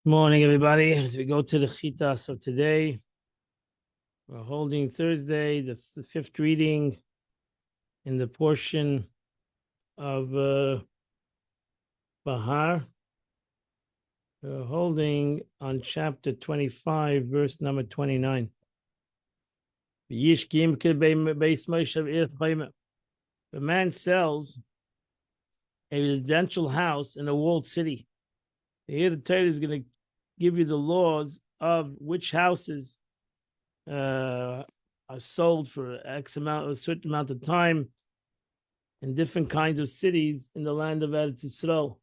Morning, everybody. As we go to the Chitas of today, we're holding Thursday, the fifth reading in the portion of Bahar. We're holding on chapter 25, verse number 29. The man sells a residential house in a walled city. Here the Torah is going to give you the laws of which houses are sold for a certain amount of time in different kinds of cities in the land of Eretz Yisrael.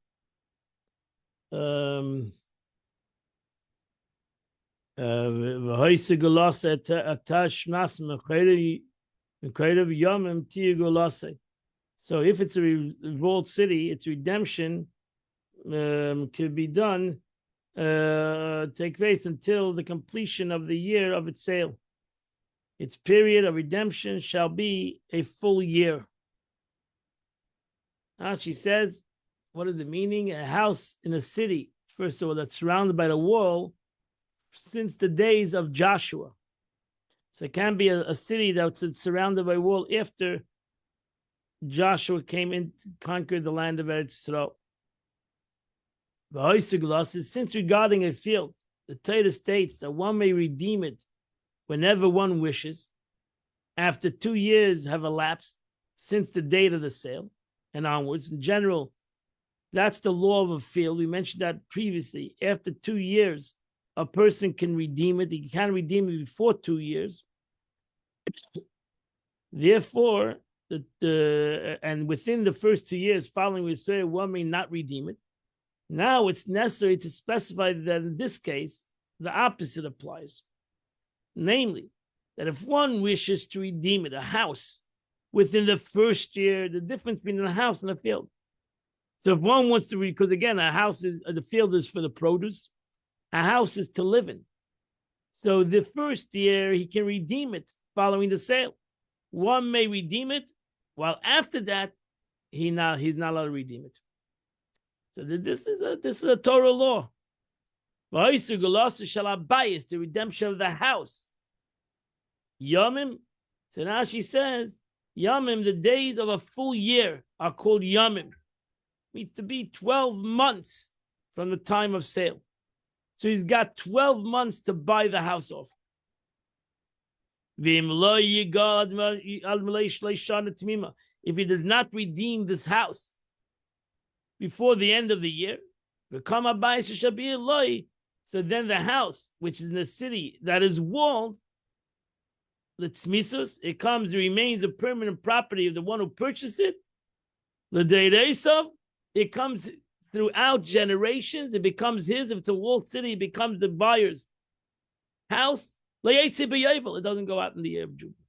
So if it's a revolt city, its redemption could be done, take place until the completion of the year of its sale. Its period of redemption shall be a full year. Now she says, what is the meaning? A house in a city, first of all, that's surrounded by the wall since the days of Joshua. So it can't be a city that's surrounded by a wall after Joshua came in to conquer the land of Eretz Yisrael. Since regarding a field, the Torah states that one may redeem it whenever one wishes, after 2 years have elapsed since the date of the sale and onwards. In general, that's the law of a field. We mentioned that previously. After 2 years, a person can redeem it. He can't redeem it before 2 years. Therefore, and within the first 2 years following the sale, one may not redeem it. Now it's necessary to specify that in this case, the opposite applies. Namely, that if one wishes to redeem it, a house, within the first year, the difference between a house and a field. So if one wants to, because again, the field is for the produce, a house is to live in. So the first year, he can redeem it following the sale. One may redeem it, while after that, he's not allowed to redeem it. So this is a Torah law. The redemption of the house. Yomim. So now she says, Yomim, the days of a full year are called Yomim. Means to be 12 months from the time of sale. So he's got 12 months to buy the house off. If he does not redeem this house before the end of the year, so then the house, which is in a city that is walled, it remains a permanent property of the one who purchased it. It comes throughout generations. It becomes his. If it's a walled city, it becomes the buyer's house. It doesn't go out in the year of Jubilee.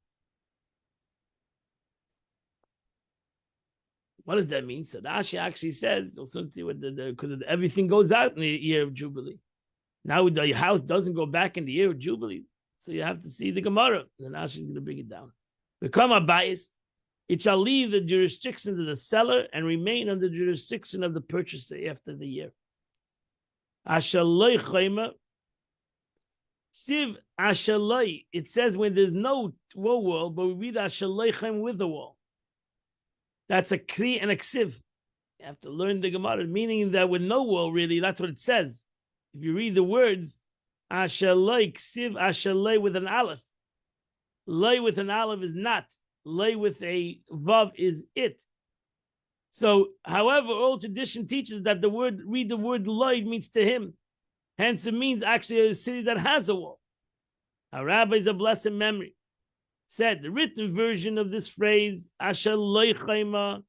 What does that mean? So Rashi actually says, because everything goes out in the year of Jubilee. Now the house doesn't go back in the year of Jubilee. So you have to see the Gemara. Then Rashi is going to bring it down. Become a bias. It shall leave the jurisdictions of the seller and remain under the jurisdiction of the purchaser after the year. Ashaloi chayma. Siv ashaloi. It says when there's no wall, but we read ashaloi chayma with the wall. That's a kri and a ksiv. You have to learn the Gemara, meaning that with no wall, really, that's what it says. If you read the words, ashaloi, ksiv, ashaloi with an aleph. Loi with an aleph is not. Loi with a vav is it. So, however, old tradition teaches that read the word loi means to him. Hence, it means actually a city that has a wall. Our rabbis of blessed memory said the written version of this phrase, Asher Loi Chayma,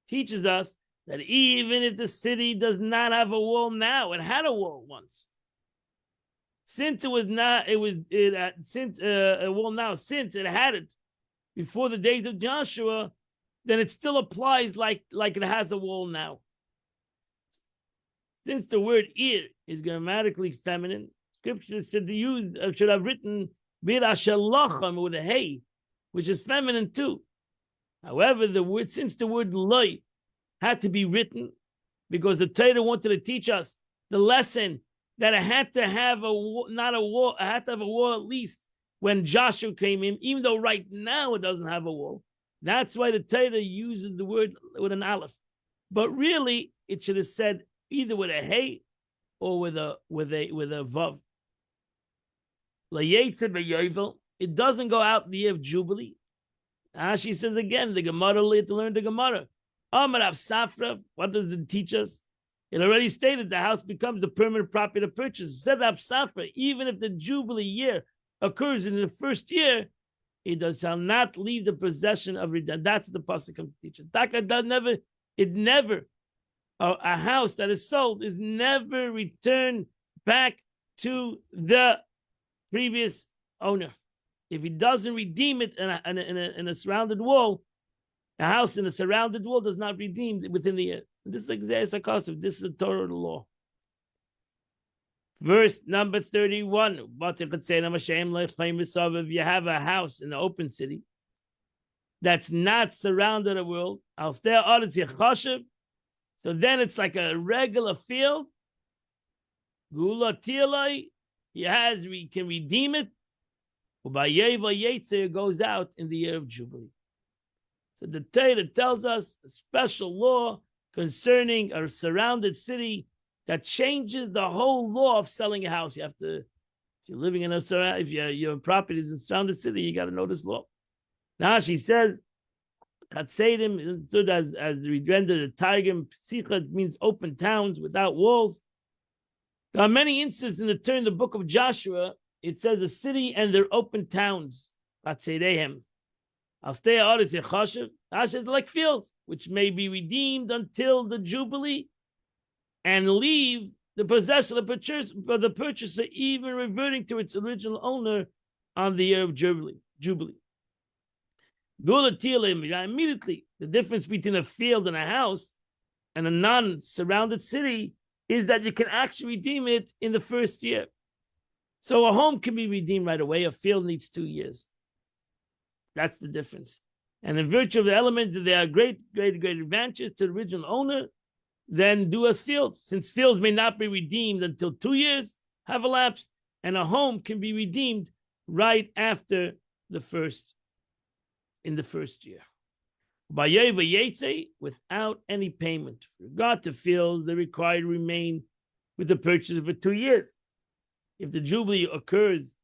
teaches us that even if the city does not have a wall now, it had a wall once. Since it had it before the days of Joshua, then it still applies like it has a wall now. Since the word ir is grammatically feminine, scripture should have written Bir Ashalacham with a hey, which is feminine too. However, since the word loi had to be written, because the Torah wanted to teach us the lesson that it had to have a war, not a war, it had to have a wall at least when Joshua came in, even though right now it doesn't have a wall. That's why the Torah uses the word with an aleph. But really, it should have said either with a hey or with a vav. It doesn't go out in the year of Jubilee. She says again, the Gemara to learn the Gemara. Amar Rav Safra, what does it teach us? It already stated the house becomes the permanent property to purchase. It said Rav Safra, even if the Jubilee year occurs in the first year, it shall not leave the possession of redemption. That's the pasuk of teacher. A house that is sold is never returned back to the previous owner. If he doesn't redeem it in a surrounded wall, a house in a surrounded wall does not redeem within the year. This is executive. This is the Torah of the law. Verse number 31. If you have a house in the open city that's not surrounded a world, so then it's like a regular field. We can redeem it. It goes out in the year of Jubilee. So the Torah tells us a special law concerning a surrounded city that changes the whole law of selling a house. You have to, if you're living in if your property is in a surrounded city, you got to know this law. Now she says, Chatzeidim, as we render the Targum, Psicha means open towns without walls. There are many instances in the book of Joshua. It says a city and their open towns. Chatzeidehem. I'll stay out as Yechashiv. Hashem like fields, which may be redeemed until the Jubilee and leave the possessor of the purchaser, even reverting to its original owner on the year of Jubilee. Immediately, the difference between a field and a house and a non-surrounded city is that you can actually redeem it in the first year. So a home can be redeemed right away. A field needs 2 years. That's the difference. And in virtue of the elements, there are great advantages to the original owner than do as fields. Since fields may not be redeemed until 2 years have elapsed, and a home can be redeemed right after in the first year. Without any payment. With regard to fields, they're required to remain with the purchaser for 2 years. If the Jubilee occurs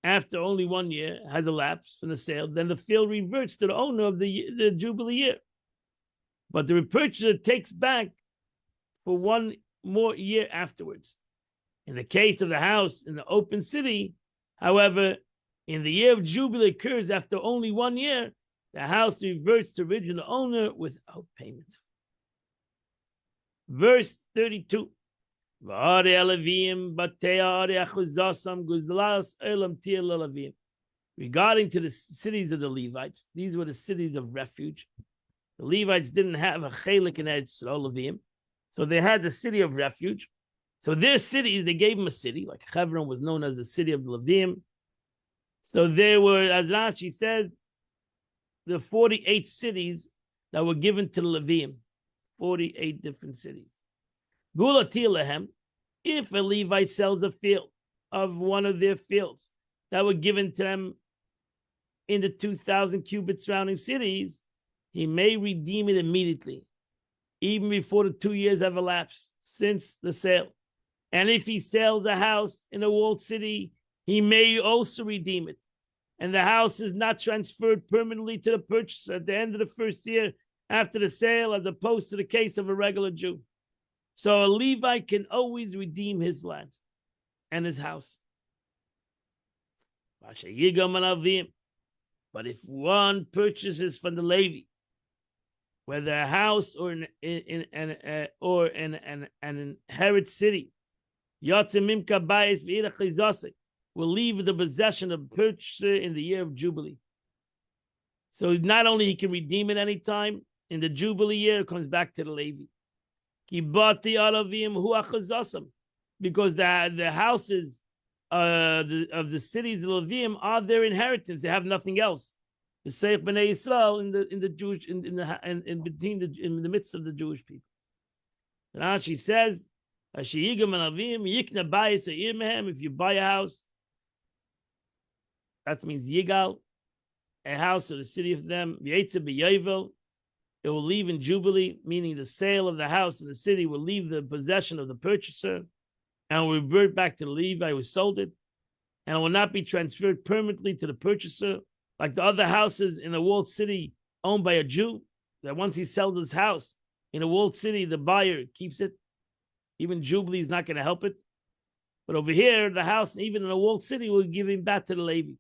after only 1 year has elapsed from the sale, then the field reverts to the owner of the Jubilee year. But the purchaser takes back for 1 more year afterwards. In the case of the house in the open city, however, in the year of Jubilee occurs after only 1 year, the house reverts to original owner without payment. Verse 32. Regarding to the cities of the Levites, these were the cities of refuge. The Levites didn't have a chelik in Eretz Levim, so they had the city of refuge. So their cities, they gave them a city, like Hebron was known as the city of Levim. So there were, as Rashi said, the 48 cities that were given to the Levim, 48 different cities. Gulatilahem, if a Levite sells a field of one of their fields that were given to them in the 2,000 cubit surrounding cities, he may redeem it immediately, even before the 2 years have elapsed since the sale. And if he sells a house in a walled city, he may also redeem it. And the house is not transferred permanently to the purchaser at the end of the first year after the sale, as opposed to the case of a regular Jew. So a Levite can always redeem his land and his house. But if one purchases from the Levi, whether a house or an inherited city, will leave the possession of the purchaser in the year of Jubilee. So not only he can redeem it any time, in the Jubilee year, it comes back to the Levi. Because the houses of the cities of Levim are their inheritance. They have nothing else. The Seif Bnei Yisrael in the Jewish in the midst of the Jewish people. Rashi says, If you buy a house, that means yigal, a house or the city of them. It will leave in Jubilee, meaning the sale of the house in the city will leave the possession of the purchaser and will revert back to the Levi who sold it, and it will not be transferred permanently to the purchaser, like the other houses in a walled city owned by a Jew, that once he sells his house in a walled city, the buyer keeps it. Even Jubilee is not going to help it. But over here, the house, even in a walled city, will give him back to the Levi.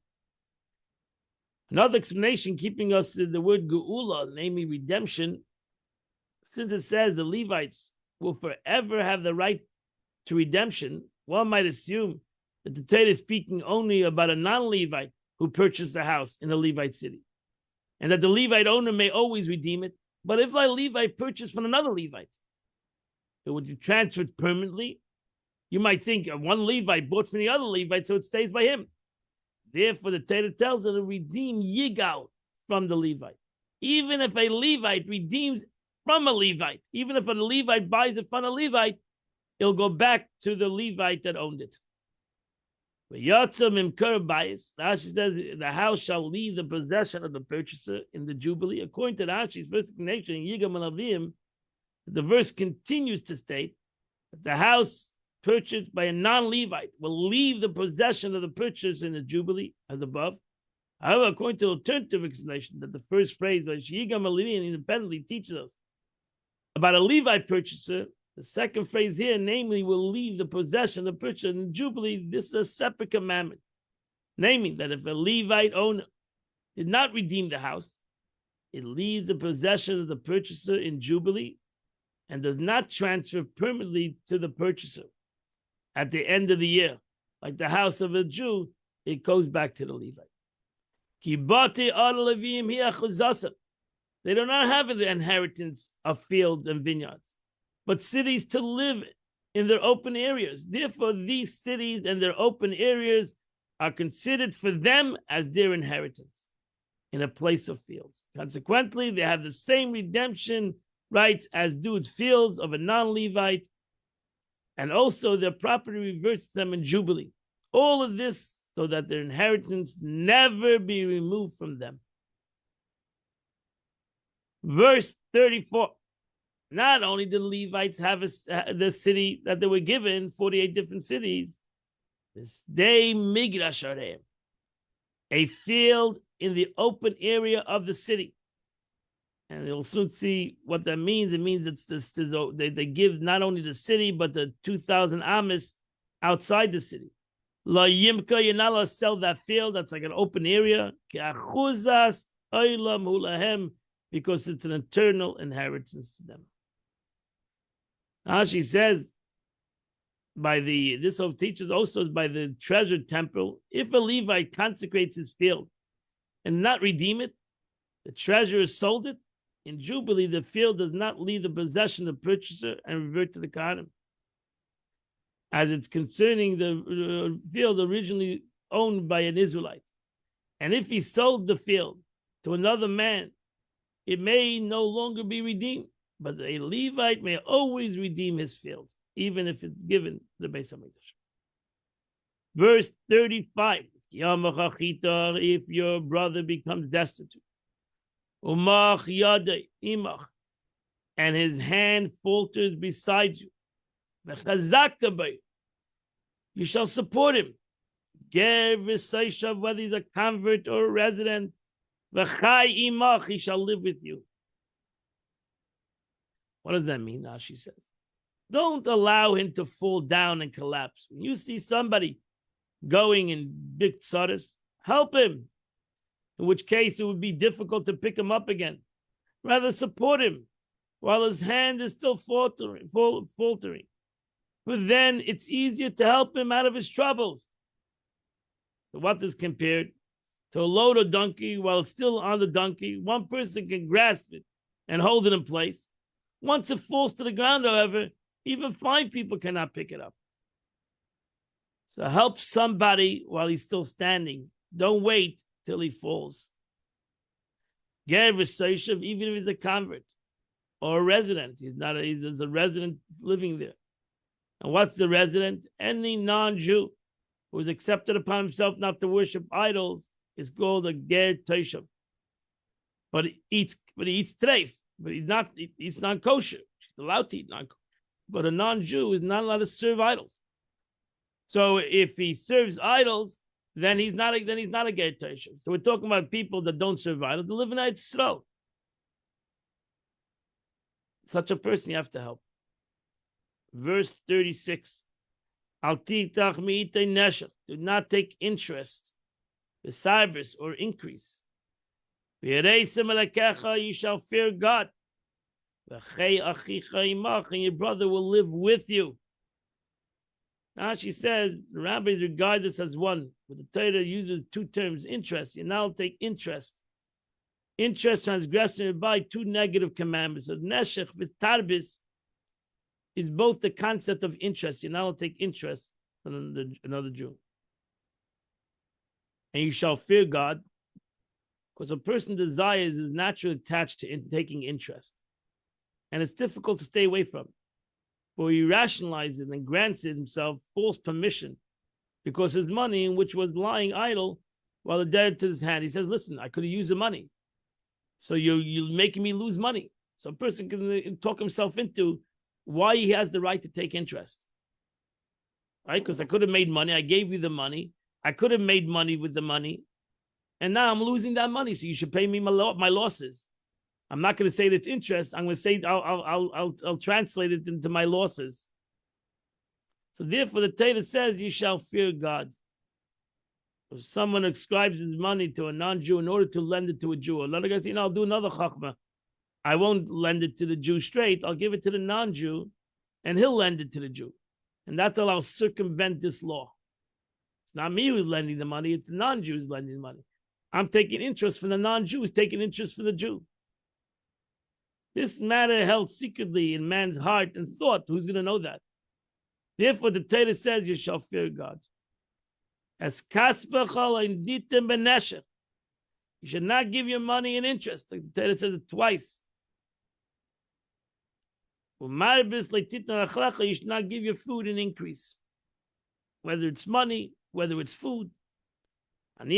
Another explanation, keeping us in the word geula, namely redemption, since it says the Levites will forever have the right to redemption, one might assume that the Torah is speaking only about a non-Levite who purchased a house in a Levite city, and that the Levite owner may always redeem it. But if a Levite purchased from another Levite, it would be transferred permanently. You might think one Levite bought from the other Levite, so it stays by him. Therefore, the Torah tells us to redeem yigal from the Levite. Even if a Levite redeems from a Levite, even if a Levite buys it from a Levite, it'll go back to the Levite that owned it. Rashi says the house shall leave the possession of the purchaser in the Jubilee. According to Rashi's first explanation in Yigam Alavim, the verse continues to state that the house purchased by a non-Levite will leave the possession of the purchaser in the Jubilee, as above. However, according to the alternative explanation, that the first phrase by Yigam Alavim independently teaches us about a Levite purchaser, the second phrase here, namely, will leave the possession of the purchaser in the Jubilee. This is a separate commandment, namely that if a Levite owner did not redeem the house, it leaves the possession of the purchaser in Jubilee and does not transfer permanently to the purchaser. At the end of the year, like the house of a Jew, it goes back to the Levite. They do not have the inheritance of fields and vineyards, but cities to live in their open areas. Therefore, these cities and their open areas are considered for them as their inheritance in a place of fields. Consequently, they have the same redemption rights as do its fields of a non-Levite, and also their property reverts to them in Jubilee. All of this so that their inheritance never be removed from them. Verse 34. Not only did the Levites have the city that they were given, 48 different cities, this day Migrash Areim, a field in the open area of the city. And you'll soon see what that means. It means it's this, they give not only the city, but the 2,000 amis outside the city. La Yimka, you're not allowed to sell that field. That's like an open area. Because it's an eternal inheritance to them. She says, this teaches also is by the treasure temple. If a Levite consecrates his field and not redeem it, the treasurer sold it. In Jubilee, the field does not leave the possession of the purchaser and revert to the Kohanim, as it's concerning the field originally owned by an Israelite. And if he sold the field to another man, it may no longer be redeemed, but a Levite may always redeem his field, even if it's given to the Beis HaMikdash. Verse 35, if your brother becomes destitute, umach yadei imach, and his hand falters beside you, you shall support him. Ger v'seishav, whether he's a convert or a resident, v'chai imach, he shall live with you. What does that mean? Rashi says, don't allow him to fall down and collapse. When you see somebody going in big tzaras, help him. In which case it would be difficult to pick him up again. Rather support him while his hand is still faltering. But then it's easier to help him out of his troubles. So what is compared to a load of donkey while it's still on the donkey? One person can grasp it and hold it in place. Once it falls to the ground, however, even 5 people cannot pick it up. So help somebody while he's still standing. Don't wait till he falls. Ger v'seishav, even if he's a convert or a resident, he's a resident living there. And what's the resident? Any non-Jew who has accepted upon himself not to worship idols is called a ger toshav. But he eats treif, but he's not kosher. He's allowed to eat non-kosher. But a non-Jew is not allowed to serve idols. So if he serves idols, then he's not a ger toshav. So we're talking about people that don't serve idols, they live in Eretz Yisrael. Such a person you have to help. Verse 36. Al titach mi'itei neshech. Do not take interest, the cybers or increase. V'yereisim elekecha, you shall fear God. V'chei achicha imach, and your brother will live with you. Now she says the rabbis regard this as one, but the Torah uses two terms: interest. You now take interest. Interest transgression by two negative commandments. So neshech with tarbis is both the concept of interest. You now take interest in another Jew. And you shall fear God, because a person desires is naturally attached to taking interest. And it's difficult to stay away from. But he rationalizes and grants himself false permission because his money, which was lying idle, while the dead to his hand, he says, listen, I could have used the money. So you're making me lose money. So a person can talk himself into why he has the right to take interest. Right? Because I could have made money. I gave you the money. I could have made money with the money. And now I'm losing that money. So you should pay me my losses. I'm not going to say that it's interest. I'm going to say I'll translate it into my losses. So therefore the Torah says you shall fear God. If someone ascribes his money to a non-Jew in order to lend it to a Jew, another guy says, I'll do another chachma. I won't lend it to the Jew straight. I'll give it to the non-Jew, and he'll lend it to the Jew. And that's how I'll circumvent this law. It's not me who's lending the money. It's the non-Jew who's lending the money. I'm taking interest from the non-Jew who's taking interest from the Jew. This matter held secretly in man's heart and thought. Who's going to know that? Therefore, the Torah says you shall fear God. As kasbachal inditem beneshech. You should not give your money in interest. Like the Torah says it twice. You should not give your food an increase. Whether it's money, whether it's food. I am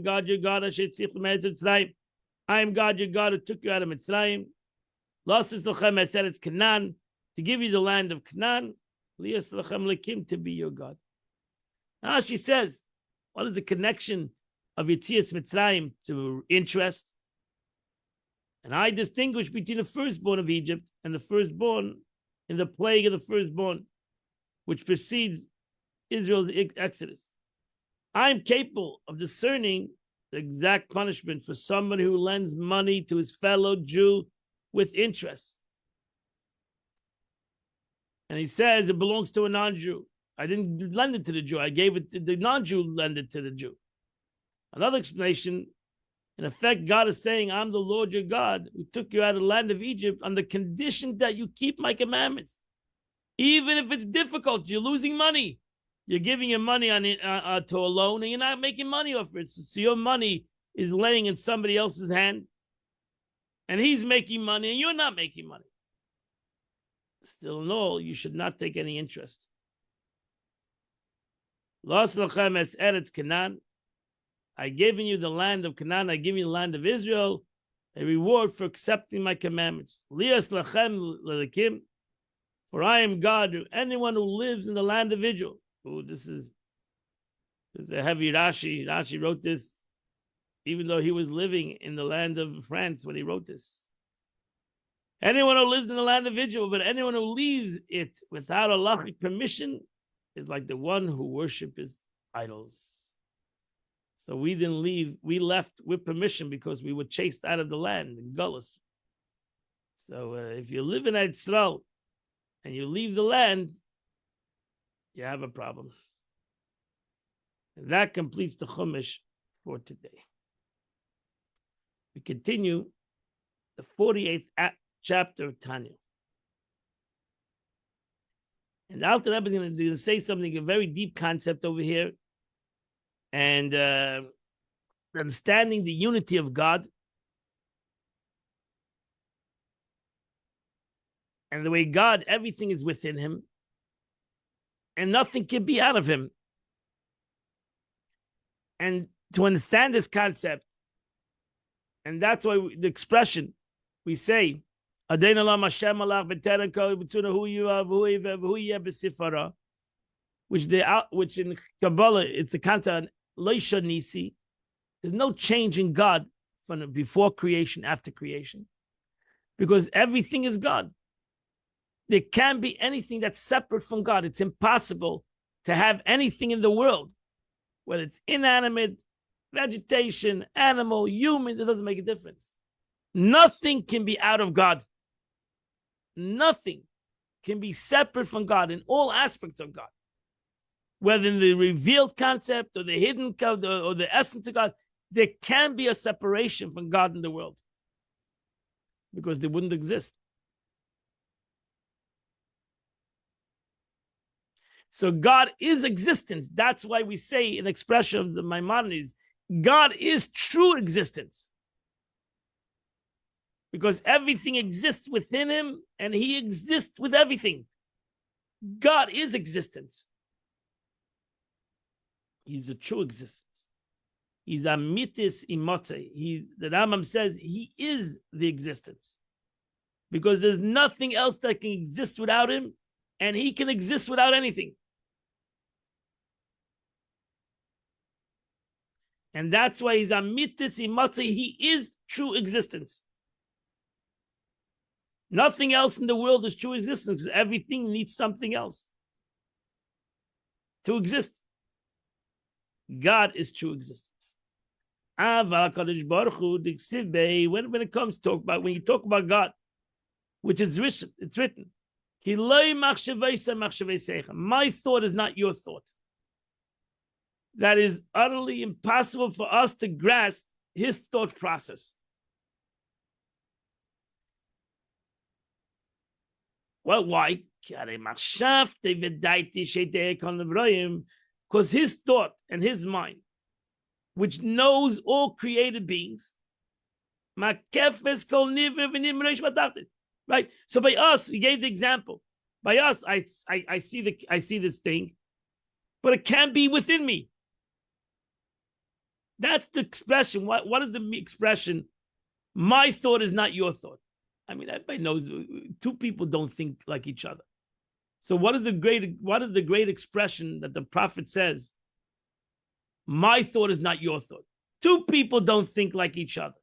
God your God. I am God your God who took you out of Mitzrayim. I said it's Canaan, to give you the land of Canaan. To be your God. Now she says, what is the connection of Yetzias Mitzrayim to interest? And I distinguish between the firstborn of Egypt and the firstborn in the plague of the firstborn, which precedes Israel's exodus. I'm capable of discerning the exact punishment for someone who lends money to his fellow Jew with interest. And he says it belongs to a non-Jew. I didn't lend it to the Jew. I gave it to the non-Jew, lend it to the Jew. Another explanation, in effect, God is saying, I'm the Lord your God who took you out of the land of Egypt on the condition that you keep my commandments. Even if it's difficult, you're losing money. You're giving your money to a loan and you're not making money off it. So your money is laying in somebody else's hand and he's making money and you're not making money. Still in all, you should not take any interest. Los lachem es eretz Canaan. I given you the land of Canaan. I give you the land of Israel. A reward for accepting my commandments. Lias lachem lelekim. For I am God. Anyone who lives in the land of Israel. Oh, this is a heavy Rashi. Rashi wrote this, even though he was living in the land of France when he wrote this. Anyone who lives in the land of Israel, but anyone who leaves it without Allahic permission is like the one who worships idols. So we didn't leave, we left with permission because we were chased out of the land in Gullus. So if you live in Israel and you leave the land, you have a problem. And that completes the Chumash for today. We continue the 48th chapter of Tanya. And the Alter Rebbe is going to say something, a very deep concept over here. And understanding the unity of God and the way God, everything is within him. and nothing can be out of him. And to understand this concept, and that's why the expression we say, which in Kabbalah it's the concept Leisha Nisi. There's no change in God from before creation, after creation, because everything is God. There can't be anything that's separate from God. It's impossible to have anything in the world, whether it's inanimate, vegetation, animal, human, it doesn't make a difference. Nothing can be out of God. Nothing can be separate from God in all aspects of God. Whether in the revealed concept or the hidden or the essence of God, there can be a separation from God in the world because they wouldn't exist. So God is existence. That's why we say an expression of the Maimonides, God is true existence. Because everything exists within him and he exists with everything. God is existence. He's a true existence. He's amitis imote. The Rambam says he is the existence. Because there's nothing else that can exist without him, and he can exist without anything. And that's why he's amitis imote. He is true existence. Nothing else in the world is true existence because everything needs something else to exist. God is true existence. When it comes to talk about, when you talk about God, which is written, it's written, my thought is not your thought. That is utterly impossible for us to grasp his thought process. Well, why? Because his thought and his mind, which knows all created beings, right? So by us, we gave the example. By us, I see this thing, but it can't be within me. That's the expression. What is the expression? My thought is not your thought. I mean, everybody knows two people don't think like each other. So what is the great expression that the prophet says? My thought is not your thought. Two people don't think like each other.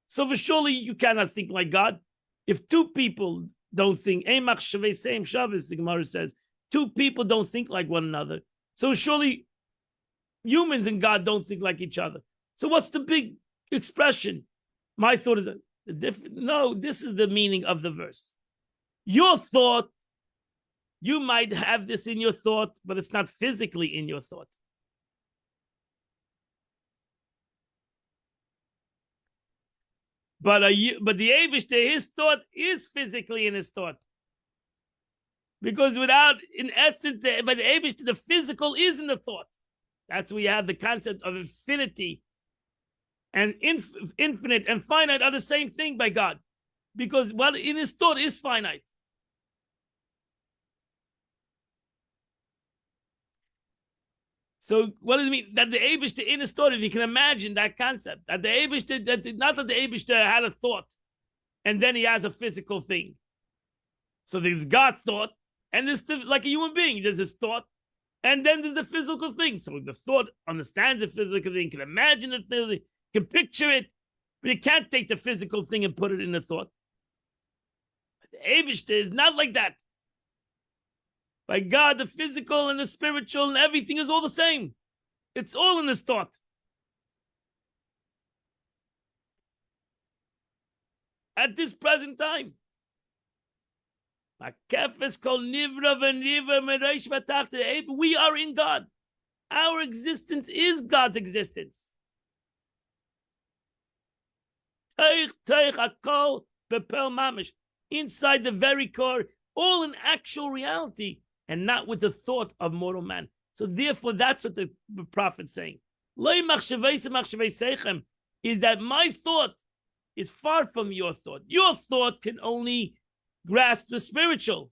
So for surely you cannot think like God. If two people don't think, the Gemara says, two people don't think like one another. So surely humans and God don't think like each other. So what's the big expression? My thought is different. No, this is the meaning of the verse. Your thought, you might have this in your thought, but it's not physically in your thought. But the Eibishter, his thought is physically in his thought. Because without, in essence, but the Eibishter, the physical is in the thought. That's where you have the concept of infinity. And infinite and finite are the same thing by God. Because what in his thought is finite. So what does it mean? That the Eibishter in his thought, if you can imagine that concept, that the Eibishter, not that the Eibishter had a thought, and then he has a physical thing. So there's God thought, and there's like a human being, there's his thought, and then there's a physical thing. So the thought understands the physical thing, can imagine the thing, can picture it, but you can't take the physical thing and put it in the thought. But the Eibishter is not like that. By God, the physical and the spiritual and everything is all the same. It's all in his thought. At this present time. We are in God. Our existence is God's existence. Inside the very core, all in actual reality, and not with the thought of mortal man. So therefore, that's what the prophet's saying. Is that my thought is far from your thought. Your thought can only grasp the spiritual.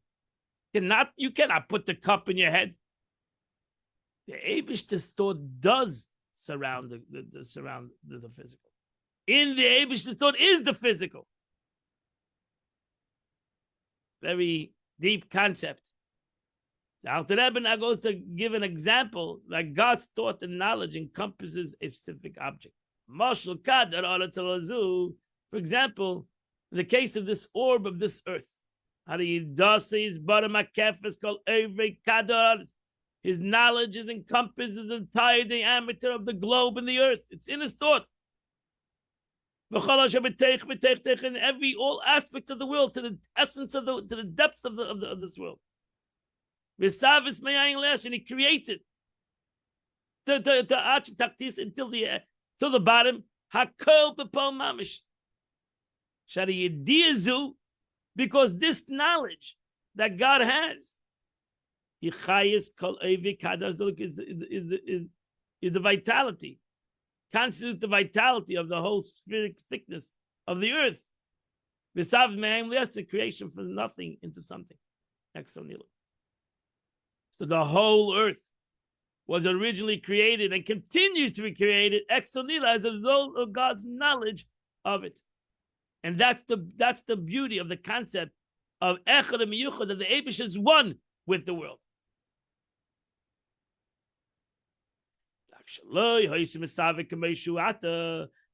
You cannot put the cup in your head. The Eibishter's thought does surround the physical. In the Eibishter's thought is the physical. Very deep concept. The Alter Rebbe now goes to give an example that God's thought and knowledge encompasses a specific object. For example, in the case of this orb of this earth, his knowledge encompasses the entire diameter of the globe and the earth. It's in his thought. In all aspects of the world, to the essence to the depths of this world. And he creates it until the bottom. Because this knowledge that God has is the vitality, constitutes the vitality of the whole spheric thickness of the earth. The creation from nothing into something. So the whole earth was originally created and continues to be created ex nihilo as a result of God's knowledge of it. And that's the beauty of the concept of Echad and Miyuchad, that the Eibush is one with the world.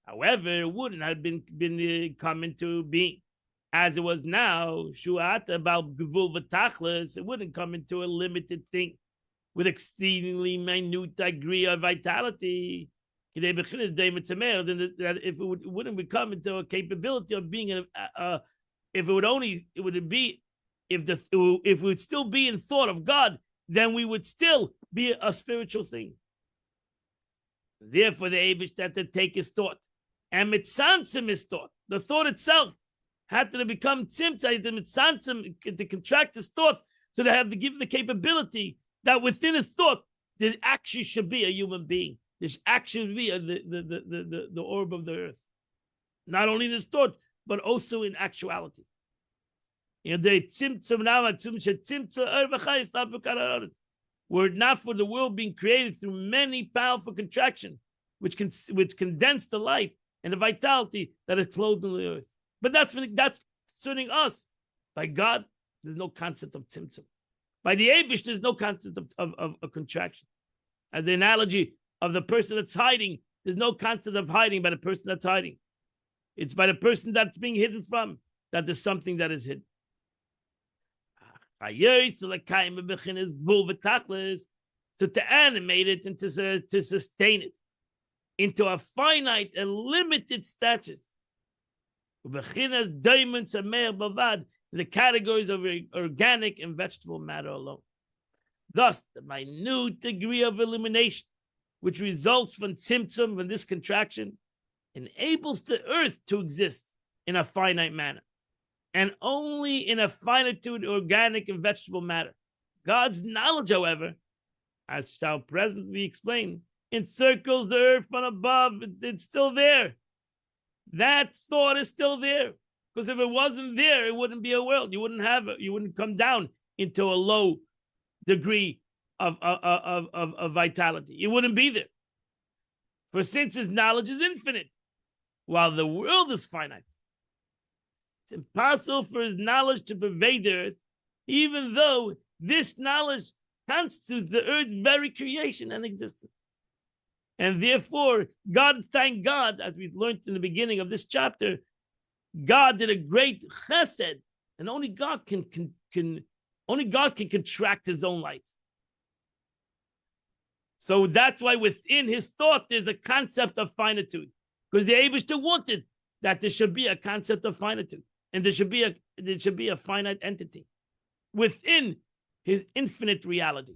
However, it wouldn't have been come into being as it was now. Shu'ata about Gevul v'Tachlis, it wouldn't come into a limited thing with exceedingly minute degree of vitality. Then if it wouldn't become into a capability of being if it would still be in thought of God, then we would still be a spiritual thing. Therefore, the Eibush had to take his thought and mitzancim his thought. The thought itself had to become tzimtzah, to contract his thought, so they have to give the capability that within his thought there actually should be a human being. There should actually be the orb of the earth, not only in his thought but also in actuality. Were it not for the world being created through many powerful contractions, which condense the light and the vitality that is clothed in the earth. But that's concerning us. By God, there's no concept of tzimtzum. By the Eibush, there's no concept of a contraction. As the analogy of the person that's hiding, there's no concept of hiding by the person that's hiding. It's by the person that's being hidden from that there's something that is hidden. So to animate it and to sustain it into a finite and limited status, the categories of organic and vegetable matter alone. Thus, the minute degree of elimination, which results from tzimtzum, from this contraction, enables the earth to exist in a finite manner, and only in a finitude organic and vegetable matter. God's knowledge, however, as shall presently be explained, encircles the earth from above. It's still there. That thought is still there. Because if it wasn't there, it wouldn't be a world. You wouldn't have it. You wouldn't come down into a low degree of vitality. It wouldn't be there. For since his knowledge is infinite, while the world is finite, it's impossible for his knowledge to pervade the earth, even though this knowledge constitutes the earth's very creation and existence. And therefore, thank God, as we learned in the beginning of this chapter, God did a great chesed, and only God can contract his own light. So that's why within his thought there's the concept of finitude, because the Eibishter wanted that there should be a concept of finitude, and there should be a finite entity within his infinite reality.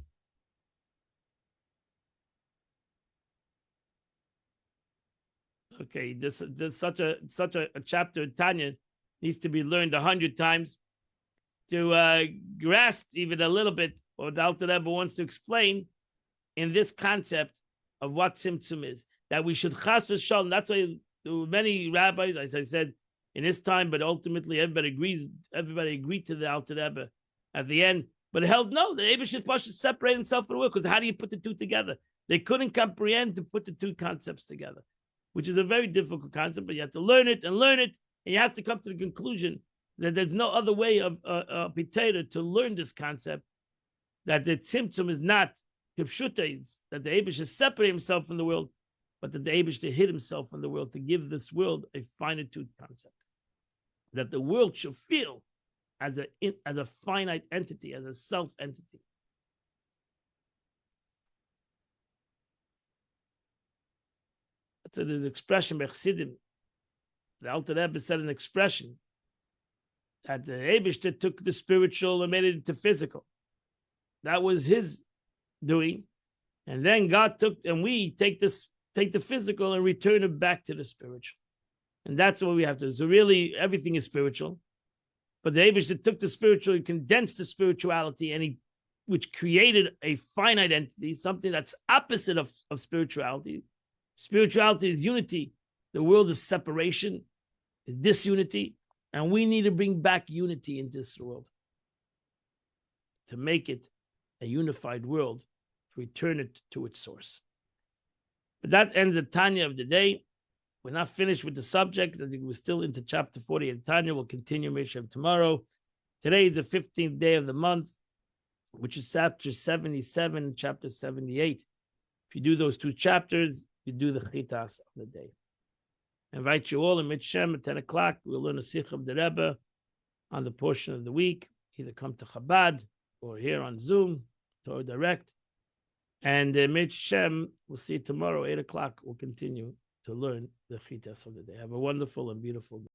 Okay, this such a chapter in Tanya needs to be learned 100 times to grasp even a little bit what the Alter Rebbe wants to explain in this concept of what tzimtzum is. That we should chas v'shalom. That's why many rabbis, as I said, in his time, but ultimately everybody agreed to the Alter Rebbe. At the end, But it held no, the Eibishter Pasha separate himself from the world, because how do you put the two together? They couldn't comprehend to put the two concepts together, which is a very difficult concept, but you have to learn it, and you have to come to the conclusion that there's no other way of potato to learn this concept, that the Tzimtzum is not Kipshuta, that the Eibishter separate himself from the world, but that the Eibishter hid himself from the world to give this world a finitude concept, that the world should feel as a finite entity, as a self entity. So there's an expression by Chassidim. The Alter Rebbe said an expression that the Eibishter took the spiritual and made it into physical. That was his doing, and then God took, and we take the physical and return it back to the spiritual, and that's what we have to do. So really, everything is spiritual, but the Eibishter took the spiritual, he condensed the spirituality, and which created a finite entity, something that's opposite of spirituality. Spirituality is unity. The world is separation, is disunity, and we need to bring back unity into this world to make it a unified world, to return it to its source. But that ends the Tanya of the day. We're not finished with the subject. I think we're still into chapter 40 of Tanya. We'll continue Mishnah tomorrow. Today is the 15th day of the month, which is chapter 77 and chapter 78. If you do those two chapters, you do the chitas of the day. I invite you all in Mitzshem at 10 o'clock. We'll learn a sikh of the Rebbe on the portion of the week. Either come to Chabad or here on Zoom, or direct. And Mitzshem, we'll see you tomorrow, 8 o'clock. We'll continue to learn the chitas of the day. Have a wonderful and beautiful day.